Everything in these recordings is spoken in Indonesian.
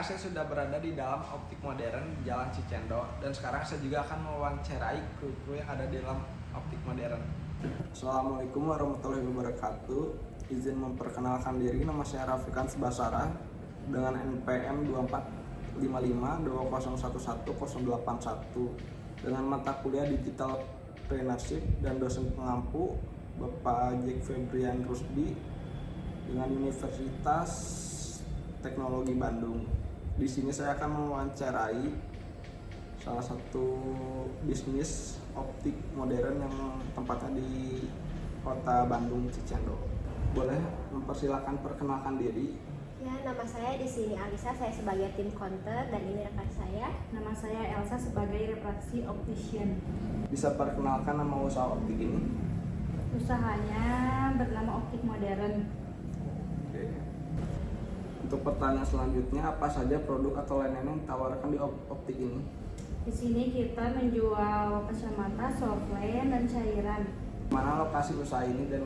saya sudah berada di dalam Optik Modern di Jalan Cicendo dan sekarang saya juga akan mewawancarai kru-kru yang ada di dalam Optik Modern. Assalamualaikum warahmatullahi wabarakatuh. Izin memperkenalkan diri, nama saya Rafikan Sebasara dengan NPM 245520111081 dengan mata kuliah Digital Entrepreneurship dan dosen pengampu Bapak Jack Febrian Rusdi dengan Universitas Teknologi Bandung. Di sini saya akan mewawancarai salah satu bisnis optik modern yang tempatnya di kota Bandung Cicendo. Boleh mempersilahkan perkenalkan diri? Ya, nama saya di sini Alisa, saya sebagai tim counter dan ini rekan saya. Nama saya Elsa sebagai refraksi optician. Bisa perkenalkan nama usaha optik ini? Usahanya bernama Optik Modern. Oke. Untuk pertanyaan selanjutnya, apa saja produk atau layanan yang ditawarkan di optik ini? Di sini kita menjual kacamata, softlens, dan cairan. Mana lokasi usaha ini dan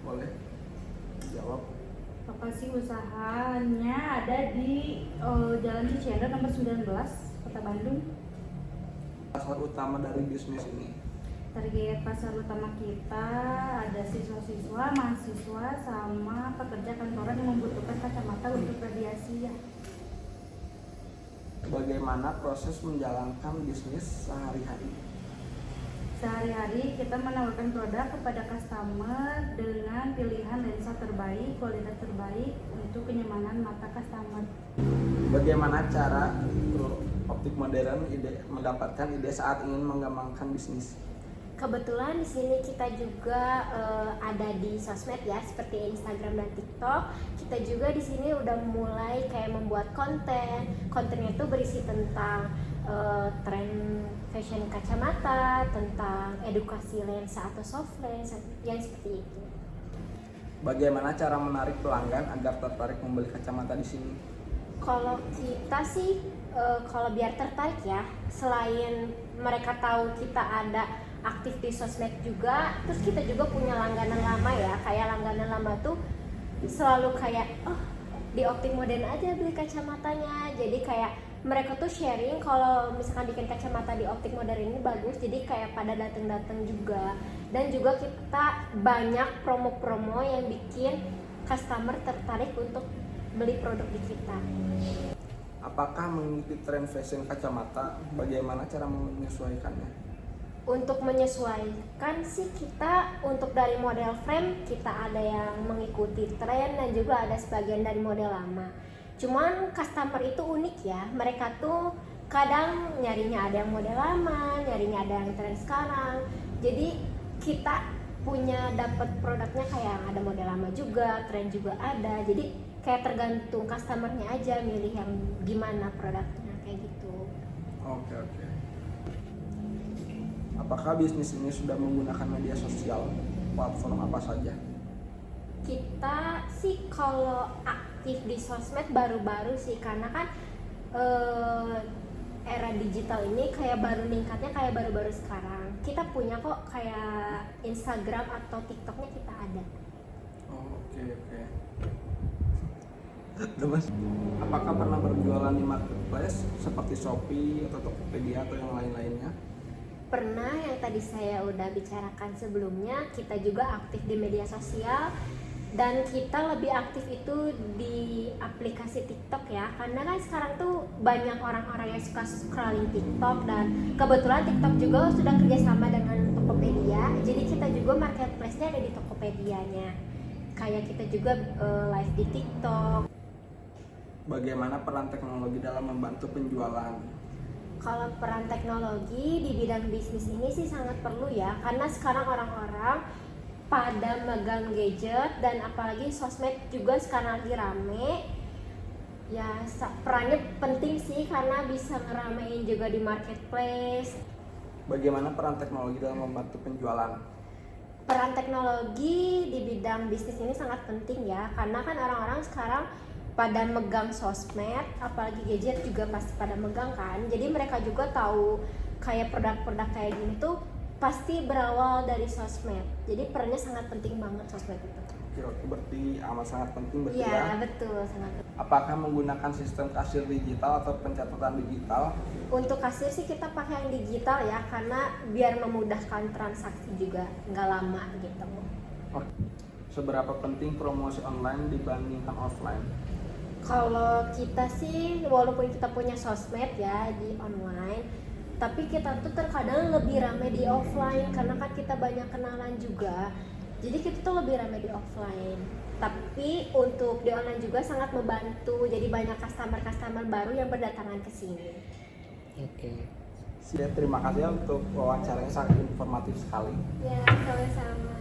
boleh jawab? Lokasi usahanya ada di Jalan Cicendo nomor 19, Kota Bandung. Pasar utama dari bisnis ini? Target pasar utama kita ada siswa-siswa, mahasiswa, sama pekerja kantoran yang membutuhkan kacamata untuk radiasi ya. Bagaimana proses menjalankan bisnis sehari-hari? Sehari-hari kita menawarkan produk kepada customer dengan pilihan lensa terbaik, kualitas terbaik untuk kenyamanan mata customer. Bagaimana cara optik modern mendapatkan ide saat ingin mengembangkan bisnis? Kebetulan di sini kita juga ada di sosmed ya, seperti Instagram dan TikTok. Kita juga di sini udah mulai kayak membuat konten. Kontennya itu berisi tentang tren fashion kacamata, tentang edukasi lensa atau soft lens, yang seperti itu. Bagaimana cara menarik pelanggan agar tertarik membeli kacamata di sini? Kalau kita sih, kalau biar tertarik ya, selain mereka tahu kita ada aktif di sosmed juga, terus kita juga punya langganan lama ya, kayak langganan lama tuh selalu kayak, oh di Optik Modern aja beli kacamatanya, jadi kayak mereka tuh sharing kalau misalkan bikin kacamata di Optik Modern ini bagus, jadi kayak pada datang-datang juga. Dan juga kita banyak promo-promo yang bikin customer tertarik untuk beli produk di kita. Apakah mengikuti tren fashion kacamata? Bagaimana cara menyesuaikannya? Untuk menyesuaikan sih kita untuk dari model frame kita ada yang mengikuti tren dan juga ada sebagian dari model lama. Cuman customer itu unik ya, mereka tuh kadang nyarinya ada yang model lama, nyarinya ada yang tren sekarang. Jadi kita punya dapat produknya kayak yang ada model lama juga, tren juga ada. Jadi kayak tergantung customernya aja milih yang gimana produknya kayak gitu. Oke. Apakah bisnis ini sudah menggunakan media sosial? Platform apa saja? Kita sih kalau aktif di sosmed baru-baru sih, karena kan era digital ini kayak baru meningkatnya kayak baru-baru sekarang. Kita punya kok kayak Instagram atau TikToknya kita ada. Oke. Terus, apakah pernah berjualan di marketplace seperti Shopee atau Tokopedia atau yang lain-lainnya? Pernah, yang tadi saya udah bicarakan sebelumnya, kita juga aktif di media sosial dan kita lebih aktif itu di aplikasi TikTok ya, karena kan sekarang tuh banyak orang-orang yang suka scrolling TikTok dan kebetulan TikTok juga sudah kerjasama dengan Tokopedia, jadi kita juga marketplace-nya ada di Tokopedia-nya, kayak kita juga live di TikTok. Bagaimana peran teknologi dalam membantu penjualan? Kalau peran teknologi di bidang bisnis ini sih sangat perlu ya, karena sekarang orang-orang pada megang gadget dan apalagi sosmed juga sekarang lagi rame. Ya perannya penting sih karena bisa ngeramein juga di marketplace. Bagaimana peran teknologi dalam membantu penjualan? Peran teknologi di bidang bisnis ini sangat penting ya, karena kan orang-orang sekarang pada megang sosmed, apalagi gadget juga pasti pada megang kan. Jadi mereka juga tahu kayak produk-produk kayak gini tuh pasti berawal dari sosmed. Jadi perannya sangat penting banget sosmed itu. Berarti amat sangat penting berarti Iya, ya. betul, sangat. Apakah menggunakan sistem kasir digital atau pencatatan digital? Untuk kasir sih kita pakai yang digital ya, karena biar memudahkan transaksi juga, nggak lama gitu. Oke. Seberapa penting promosi online dibandingkan offline? Kalau kita sih, walaupun kita punya sosmed ya di online, tapi kita tuh terkadang lebih ramai di offline karena kan kita banyak kenalan juga. Jadi kita tuh lebih ramai di offline. Tapi untuk di online juga sangat membantu. Jadi banyak customer baru yang berdatangan ke sini. Oke. Ya, terima kasih ya untuk wawancaranya sangat informatif sekali. Ya, sama-sama.